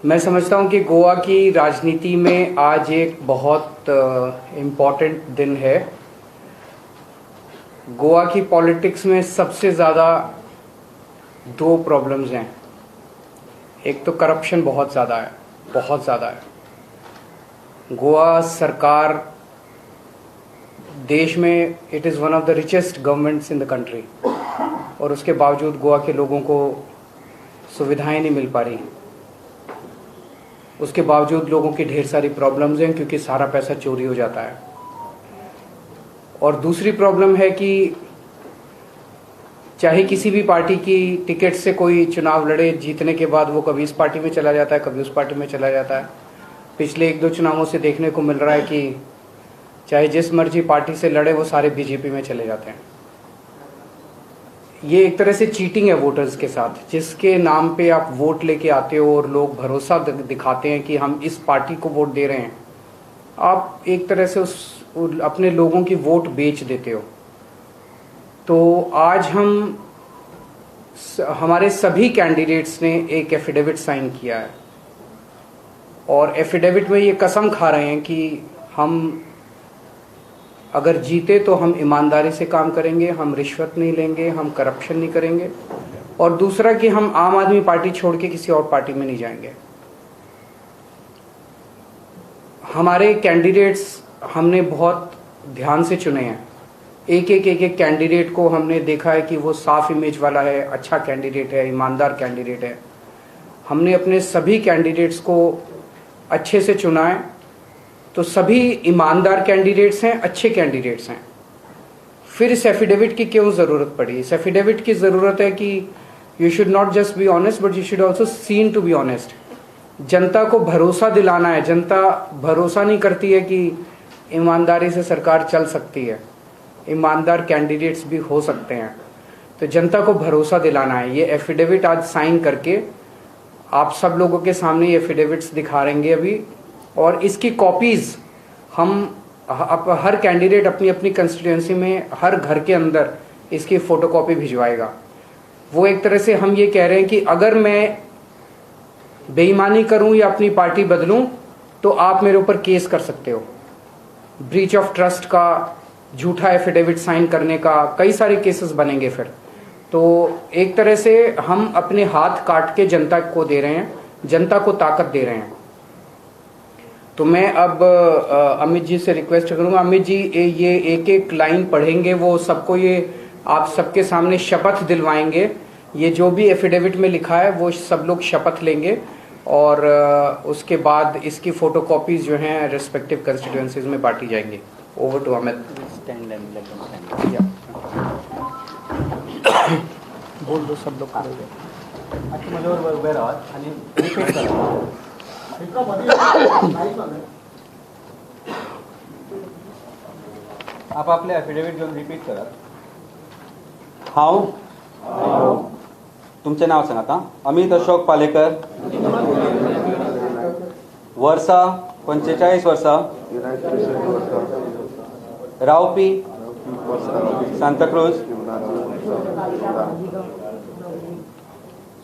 मैं समझता हूं कि गोवा की राजनीति में आज एक बहुत इम्पॉर्टेंट दिन है। गोवा की पॉलिटिक्स में सबसे ज़्यादा दो प्रॉब्लम्स हैं। एक तो करप्शन बहुत ज़्यादा है। गोवा सरकार देश में it is one of the richest governments in the country, और उसके बावजूद गोवा के लोगों को सुविधाएं नहीं मिल पा रही। उसके बावजूद लोगों की ढेर सारी प्रॉब्लम्स हैं क्योंकि सारा पैसा चोरी हो जाता है। और दूसरी प्रॉब्लम है कि चाहे किसी भी पार्टी की टिकट से कोई चुनाव लड़े, जीतने के बाद वो कभी इस पार्टी में चला जाता है, कभी उस पार्टी में चला जाता है। पिछले 1-2 चुनावों से देखने को मिल रहा है कि चाहे जिस मर्जी पार्टी से लड़े वो सारे बीजेपी में चले जाते हैं। ये एक तरह से चीटिंग है वोटर्स के साथ, जिसके नाम पे आप वोट लेके आते हो और लोग भरोसा दिखाते हैं कि हम इस पार्टी को वोट दे रहे हैं। आप एक तरह से अपने लोगों की वोट बेच देते हो। तो आज हमारे सभी कैंडिडेट्स ने एक एफिडेविट साइन किया है, और एफिडेविट में ये कसम खा रहे हैं कि हम अगर जीते तो हम ईमानदारी से काम करेंगे, हम रिश्वत नहीं लेंगे, हम करप्शन नहीं करेंगे, और दूसरा कि हम आम आदमी पार्टी छोड़ के किसी और पार्टी में नहीं जाएंगे। हमारे कैंडिडेट्स हमने बहुत ध्यान से चुने हैं। एक कैंडिडेट को हमने देखा है कि वो साफ इमेज वाला है, अच्छा कैंडिडेट है, ईमानदार कैंडिडेट है। हमने अपने सभी कैंडिडेट्स को अच्छे से चुना है। तो सभी ईमानदार कैंडिडेट्स हैं, अच्छे कैंडिडेट्स हैं। फिर इस एफिडेविट की क्यों ज़रूरत पड़ी? इस एफिडेविट की ज़रूरत है कि you should not just be honest but you should also seen to be honest. जनता को भरोसा दिलाना है। जनता भरोसा नहीं करती है कि ईमानदारी से सरकार चल सकती है, ईमानदार कैंडिडेट्स भी हो सकते हैं। तो जनता को भरोसा दिलाना है। ये एफिडेविट आज साइन करके आप सब लोगों के सामने ये एफिडेविट्स दिखाएंगे अभी, और इसकी कॉपीज हम हर कैंडिडेट अपनी अपनी कंस्टिट्यूएंसी में हर घर के अंदर इसकी फोटोकॉपी भिजवाएगा। वो एक तरह से हम ये कह रहे हैं कि अगर मैं बेईमानी करूं या अपनी पार्टी बदलूं तो आप मेरे ऊपर केस कर सकते हो। ब्रीच ऑफ ट्रस्ट का, झूठा एफिडेविट साइन करने का, कई सारे केसेस बनेंगे फिर। तो एक तरह से हम अपने हाथ काट के जनता को दे रहे हैं, जनता को ताकत दे रहे हैं। तो मैं अब अमित जी से रिक्वेस्ट करूंगा, अमित जी ये एक लाइन पढ़ेंगे, वो सबको ये आप सबके सामने शपथ दिलवाएंगे। ये जो भी एफिडेविट में लिखा है वो सब लोग शपथ लेंगे, और उसके बाद इसकी फोटोकॉपीज जो हैं रेस्पेक्टिव कंस्टिट्यूएंसीज में बांटी जाएंगी। Over to Amit. बोल दो सब लोग। आप आपले एफिडेविट घेऊन रिपीट करा। हांव तुमचें नाव सांगात। अमित अशोक पालेकर, वर्सा 45 वर्सां, रावपी सांताक्रूज,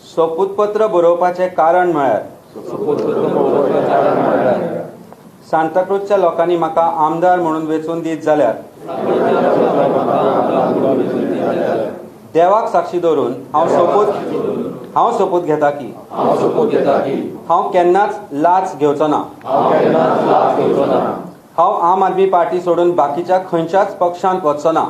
सोपूतपत्र बरोवपाचें कारण म्हळ्यार सांताक्रूजच्या लोकांनी म्हाका आमदार म्हणून वेंचून दीत जाल्यार देवाक साक्षी दवरून हांव सोपूत घेता की हांव केन्नाच लाच घेवचो ना। हांव आम आदमी पार्टी सोडून बाकीच्या खंयच्याच पक्षांत वचचो ना।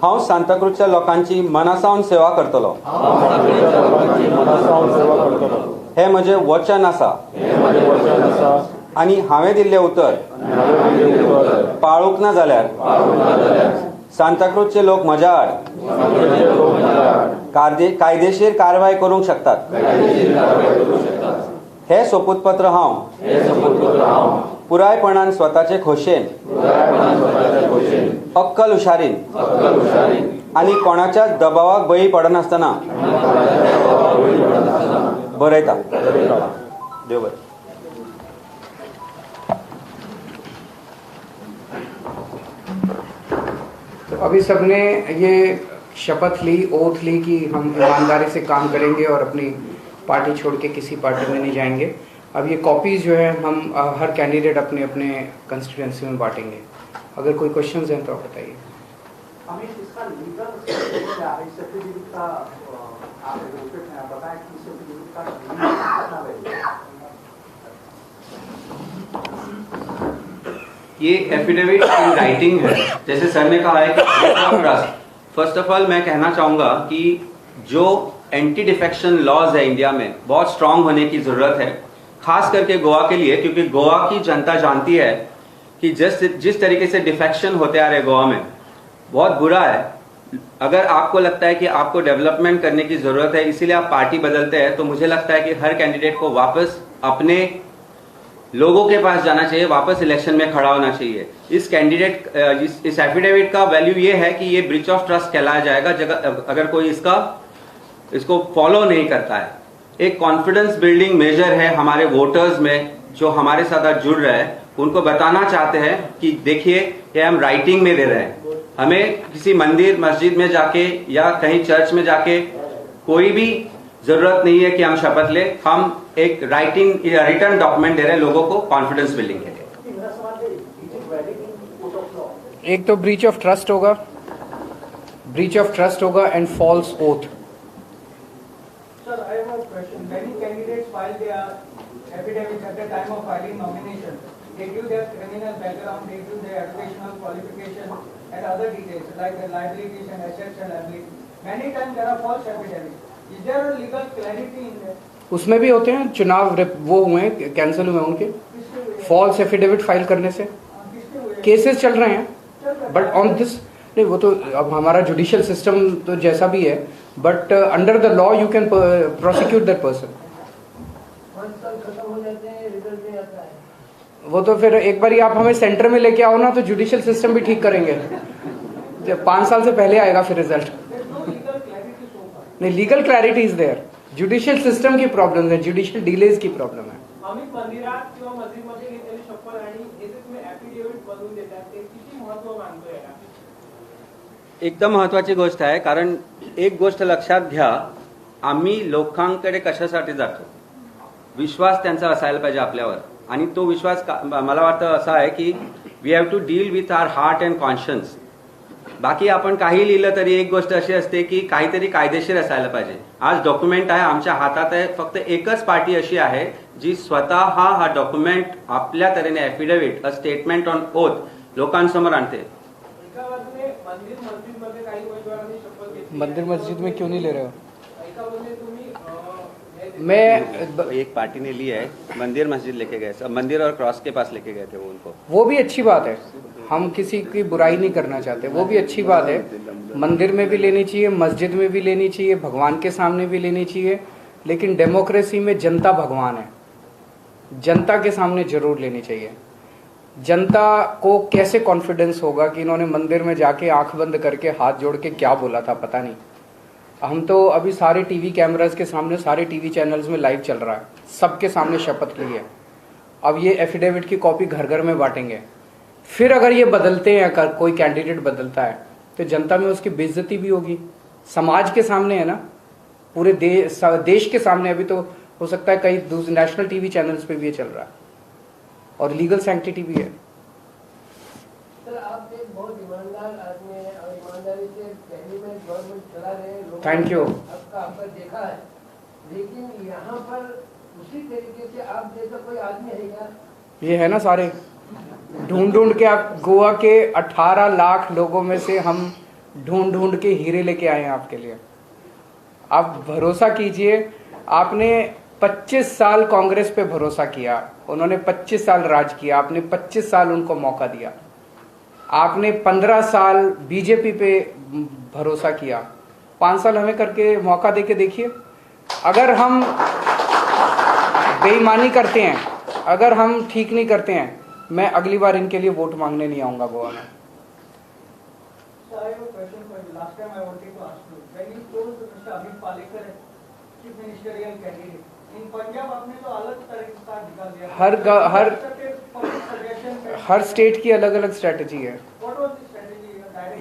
हांव सांताक्रूजच्या लोकांची मनासावन सेवा करतलो। हे म्हजें वचन आसा, आनी हांवें दिल्लें उतर पाळूंक ना जाल्यार सांताक्रूजचे लोक म्हज्या आड कायदेशीर कारवाय करूंक शकतात। हे सोपूतपत्र हांव पुरायपणान स्वताचे खोशेन, अक्कल हुशारीन आनी कोणाच्या दबावाक बळी पडनासतना बरयता। देव बरें। अभी सबने ये शपथ ली, ओथ ली कि हम ईमानदारी से काम करेंगे और अपनी पार्टी छोड़ के किसी पार्टी में नहीं जाएंगे। अब ये कॉपीज़ जो है हम हर कैंडिडेट अपने अपने कंस्टिट्यूंसी में बांटेंगे। अगर कोई क्वेश्चंस हैं तो आप बताइए। इसका लीगल क्या है? सर्टिफिकेट का आप बताएं कि सर्टिफिकेट का कितना वैल्यू? ये एफिडेविट इन राइटिंग है, जैसे सर ने कहा है कि फर्स्ट ऑफ ऑल मैं कहना चाहूंगा कि जो एंटी डिफेक्शन लॉज है इंडिया में बहुत स्ट्रांग होने की जरूरत है, खास करके गोवा के लिए, क्योंकि गोवा की जनता जानती है कि जिस तरीके से डिफेक्शन होते आ रहे गोवा में बहुत बुरा है। अगर आपको लगता है कि आपको डेवलपमेंट करने की जरूरत है, इसीलिए आप पार्टी बदलते हैं, तो मुझे लगता है कि हर कैंडिडेट को वापस अपने लोगों के पास जाना चाहिए, वापस इलेक्शन में खड़ा होना चाहिए। इस कैंडिडेट इस एफिडेविट का वैल्यू ये है कि ये ब्रीच ऑफ ट्रस्ट कहलाया जाएगा अगर कोई इसको फॉलो नहीं करता है। एक कॉन्फिडेंस बिल्डिंग मेजर है हमारे वोटर्स में जो हमारे साथ जुड़ रहे हैं, उनको बताना चाहते हैं कि देखिए ये हम राइटिंग में दे रहे हैं। हमें किसी मंदिर मस्जिद में जाके या कहीं चर्च में जाके कोई भी जरूरत नहीं है कि हम शपथ ले, हम एक रिटर्न डॉक्यूमेंट दे रहे हैं लोगों को कॉन्फिडेंस बिल्डिंग के लिए। एक तो ब्रीच ऑफ ट्रस्ट होगा and false oath. Sir, I have a question. Many candidates file their affidavits at the time of filing nomination. They give their criminal background, they give their educational qualification and other details like their liabilities and assets and liabilities. Many times there are false affidavits. Is there a legal clarity in that? उसमें भी होते हैं, चुनाव वो हुए cancel हुए उनके false affidavit file करने से, केसेस चल रहे हैं। बट ऑन दिस नहीं, वो तो अब हमारा जुडिशियल सिस्टम तो जैसा भी है, but under the law you can prosecute that person. वो तो फिर एक बार आप हमें सेंटर में लेके आओ ना, तो जुडिशियल सिस्टम भी ठीक करेंगे। जब 5 साल से पहले आएगा फिर रिजल्ट। नहीं, legal clarity is there. Judicial system की प्रॉब्लेम है, जुडिशियल डिलेज की प्रॉब्लेम है। मंदिरात किंवा मस्जिदमध्ये घेतलेली शपथ आणि हे जे तुम्ही ॲफिडेव्हिट बनवून देतात ते किती महत्त्व मानतोय याला? एकदम महत्वाची गोष्ट आहे, कारण एक गोष्ट लक्षात घ्या, आम्ही लोकांकडे कशासाठी जातो? विश्वास त्यांचा असायला पाहिजे आपल्यावर, आणि तो विश्वास मला वाटतं असा आहे की we have to deal with our heart and conscience. बाकी आपण काही लिहिलं तरी एक गोष्ट अशी असते की काहीतरी कायदेशीर असायला पाहिजे। आज डॉक्युमेंट आहे, आमच्या हातात आहे, फक्त एकच पार्टी अशी आहे जी स्वतः हा डॉक्युमेंट आपल्या तऱ्हेने affidavit, a statement on oath लोकांसमोर आणते। मंदिर मस्जिद में क्यों नहीं ले रहे हो? मैं एक पार्टी ने ली है, मंदिर मस्जिद लेके गए, मंदिर और क्रॉस के पास लेके गए थे वो उनको। वो भी अच्छी बात है, हम किसी की बुराई नहीं करना चाहते, वो भी अच्छी बात है। मंदिर में भी लेनी चाहिए, मस्जिद में भी लेनी चाहिए, भगवान के सामने भी लेनी चाहिए, लेकिन डेमोक्रेसी में जनता भगवान है, जनता के सामने जरूर लेनी चाहिए। जनता को कैसे कॉन्फिडेंस होगा कि इन्होंने मंदिर में जाके आंख बंद करके हाथ जोड़ के क्या बोला था, पता नहीं। हम तो अभी सारे टीवी कैमरास के सामने, सारे टीवी चैनल्स में लाइव चल रहा है, सबके सामने शपथ ली है। अब ये एफिडेविट की कॉपी घर घर में बांटेंगे। फिर अगर ये बदलते हैं, अगर कोई कैंडिडेट बदलता है, तो जनता में उसकी बेइज्जती भी होगी, समाज के सामने है ना, पूरे देश के सामने। अभी तो हो सकता है कई नेशनल टीवी चैनल्स पे भी ये चल रहा है, और लीगल सैंक्टिटी भी है। सर, आप एक बहुत ईमानदार आदमी हैं और ईमानदारी से दिल्ली में गवर्नमेंट चला रहे हैं। Thank you. आपका देखा है, लेकिन यहाँ पर उसी तरीके से आप जैसा कोई आदमी है क्या? ये है ना, सारे ढूंढ के आप गोवा के 18 लाख लोगों में से हम ढूंढ के हीरे लेके आए हैं आपके लिए। आप भरोसा कीजिए, आपने 25 साल कांग्रेस पे भरोसा किया, उन्होंने 25 साल राज किया, आपने 25 साल उनको मौका दिया। आपने 15 साल बीजेपी पे भरोसा किया, 5 साल हमें करके मौका देके देखिए। अगर हम बेईमानी करते हैं, अगर हम ठीक नहीं करते हैं, मैं अगली बार इनके लिए वोट मांगने नहीं आऊंगा गोवा में। हर स्टेट की अलग अलग स्ट्रेटेजी है।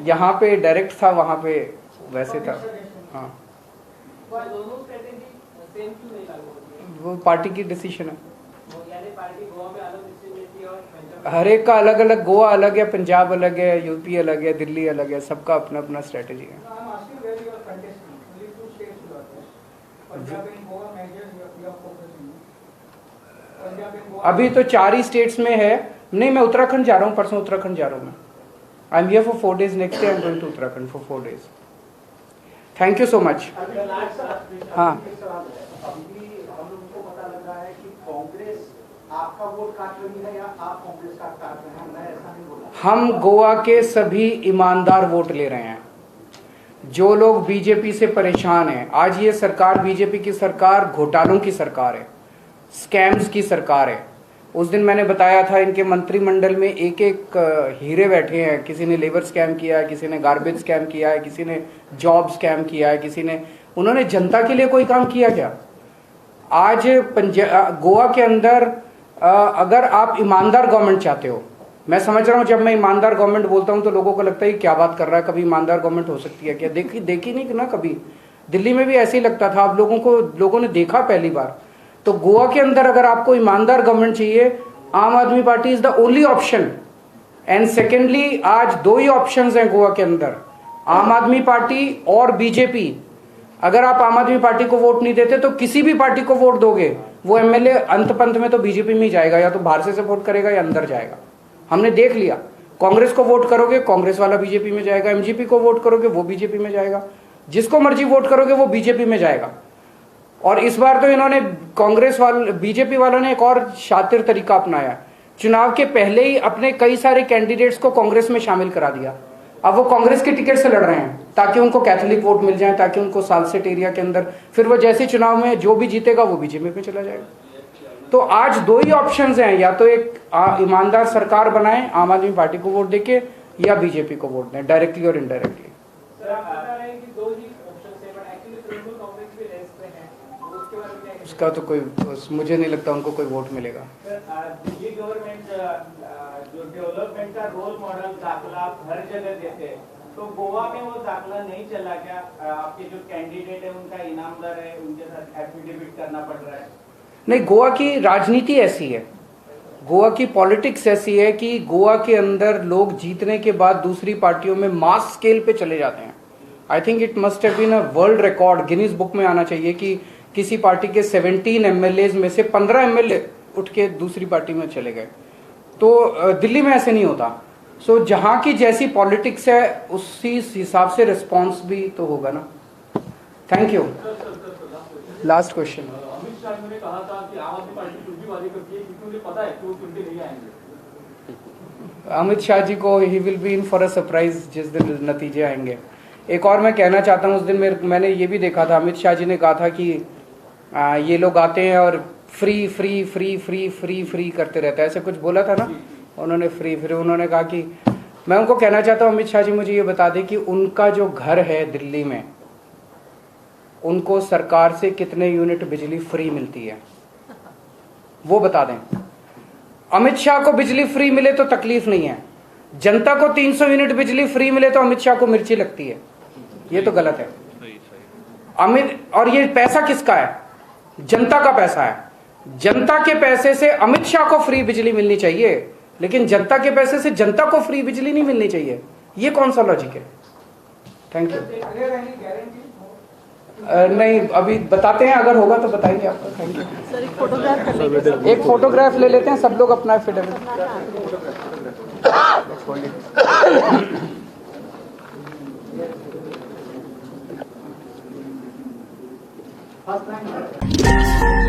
यहाँ पे डायरेक्ट था, वहाँ पे वैसे था। हाँ, दोनों स्ट्रेटेजी सेम क्यों नहीं लागू होती है? वो पार्टी की डिसीजन है। यानी पार्टी गोवा में अलग डिसीजन लेती है और पंजाब हर एक का अलग अलग, गोवा अलग है, पंजाब अलग है, यूपी अलग है, दिल्ली अलग है, सबका अपना अपना स्ट्रेटेजी है। I'm asking where you are contesting. Only two states you are there. Punjab and Goa measures you are focusing. Punjab and Goa. अभी तो 4 ही स्टेट्स में है। नहीं, मैं उत्तराखंड जा रहा हूँ, परसों उत्तराखंड जा रहा हूँ मैं। I am here for 4 days, next day I am going to Uttarakhand for 4 days। Thank you so much. हाँ, अभी हम लोगों को पता लगा है कि कांग्रेस आपका वोट काट रही है या आप कांग्रेस का काट रहे हैं, मैं ऐसा नहीं बोला। हम गोवा के सभी ईमानदार वोट ले रहे हैं। जो लोग बीजेपी से परेशान हैं, आज ये सरकार, बीजेपी की सरकार घोटालों की सरकार है, स्कैम्स की सरकार है। उस दिन मैंने बताया था इनके मंत्रिमंडल में एक एक हीरे बैठे हैं। किसी ने लेबर स्कैम किया है, किसी ने गार्बेज स्कैम किया है, किसी ने जॉब स्कैम किया है, किसी ने, उन्होंने जनता के लिए कोई काम किया क्या? आज गोवा के अंदर अगर आप ईमानदार गवर्नमेंट चाहते हो, मैं समझ रहा हूं जब मैं ईमानदार गवर्नमेंट बोलता हूं तो लोगों को लगता है क्या बात कर रहा है, कभी ईमानदार गवर्नमेंट हो सकती है क्या? देखी नहीं ना कभी। दिल्ली में भी ऐसे ही लगता था, आप लोगों ने देखा पहली बार। तो गोवा के अंदर अगर आपको ईमानदार गवर्नमेंट चाहिए, आम आदमी party is the only option. And secondly, आज 2 ही ऑप्शंस हैं गोवा के अंदर, आम आदमी पार्टी और बीजेपी। अगर आप आम आदमी पार्टी को वोट नहीं देते तो किसी भी पार्टी को वोट दोगे, वो एमएलए अंत पंत में तो बीजेपी में ही जाएगा, या तो बाहर से सपोर्ट करेगा या अंदर जाएगा। हमने देख लिया, कांग्रेस को वोट करोगे कांग्रेस वाला बीजेपी में जाएगा, एमजीपी को वोट करोगे वो बीजेपी में जाएगा, जिसको मर्जी वोट करोगे वो बीजेपी में जाएगा। और इस बार तो इन्होंने बीजेपी वालों ने एक और शातिर तरीका अपनाया। चुनाव के पहले ही अपने कई सारे कैंडिडेट्स को कांग्रेस में शामिल करा दिया। अब वो कांग्रेस के टिकट से लड़ रहे हैं ताकि उनको कैथोलिक वोट मिल जाए, ताकि उनको सालसेट एरिया के अंदर, फिर वो जैसे चुनाव में जो भी जीतेगा वो बीजेपी में चला जाएगा। तो आज 2 ही ऑप्शंस हैं, या तो एक ईमानदार सरकार बनाएं आम आदमी पार्टी को वोट देके, या बीजेपी को वोट दें डायरेक्टली और इनडायरेक्टली। सर, आप बता रहे हैं कि 2 ही ऑप्शंस हैं, बट एक्चुअली तृणमूल कांग्रेस भी रेस पे है, तो उसके बारे में क्या कहेंगे? उसका तो कोई, मुझे नहीं लगता उनको कोई वोट मिलेगा। दिल्ली गवर्नमेंट जो डेवलपमेंट का रोल मॉडल दाखला हर जगह देते हैं, तो गोवा में वो दाखला नहीं चला क्या? आपके जो कैंडिडेट है उनका ईनामदार है, उनके साथ एफिडेविट करना पड़ रहा है। नहीं, गोवा की राजनीति ऐसी है, गोवा की पॉलिटिक्स ऐसी है कि गोवा के अंदर लोग जीतने के बाद दूसरी पार्टियों में मास स्केल पे चले जाते हैं। I think it must have been a world record, Guinness book में आना चाहिए कि किसी पार्टी के 17 एमएलए में से 15 एमएलए उठ के दूसरी पार्टी में चले गए। तो दिल्ली में ऐसे नहीं होता। सो जहां की जैसी पॉलिटिक्स है उसी हिसाब से रिस्पॉन्स भी तो होगा ना। Thank you. Last question. Amit Shah ने कहा था कि आम आदमी पार्टी कुछ भी वादे करती है क्योंकि उन्हें पता है कि वो चुनके नहीं आएंगे। अमित शाह जी को he will be in for a surprise जिस दिन नतीजे आएंगे। एक और मैं कहना चाहता हूँ, उस दिन मैंने ये भी देखा था, अमित शाह जी ने कहा था कि ये लोग आते हैं और free free free free free free करते रहते हैं, ऐसे कुछ बोला था ना उन्होंने, फ्री फ्री। उन्होंने कहा कि, मैं उनको कहना चाहता हूँ अमित शाह जी मुझे ये बता दें कि उनका जो घर है दिल्ली में, उनको सरकार से कितने यूनिट बिजली फ्री मिलती है वो बता दें। अमित शाह को बिजली फ्री मिले तो तकलीफ नहीं है, जनता को 300 यूनिट बिजली फ्री मिले तो अमित शाह को मिर्ची लगती है, ये तो गलत है। और ये पैसा किसका है? जनता का पैसा है। जनता के पैसे से अमित शाह को फ्री बिजली मिलनी चाहिए, लेकिन जनता के पैसे से जनता को फ्री बिजली नहीं मिलनी चाहिए। ये कौन सा लॉजिक है? Thank you. नहीं, अभी बताते हैं, अगर होगा तो बताएंगे आपको। थैंक यू सर, एक फोटोग्राफ कर लीजिए। एक फोटोग्राफ ले लेते हैं सब लोग अपना एफिडेविट। फर्स्ट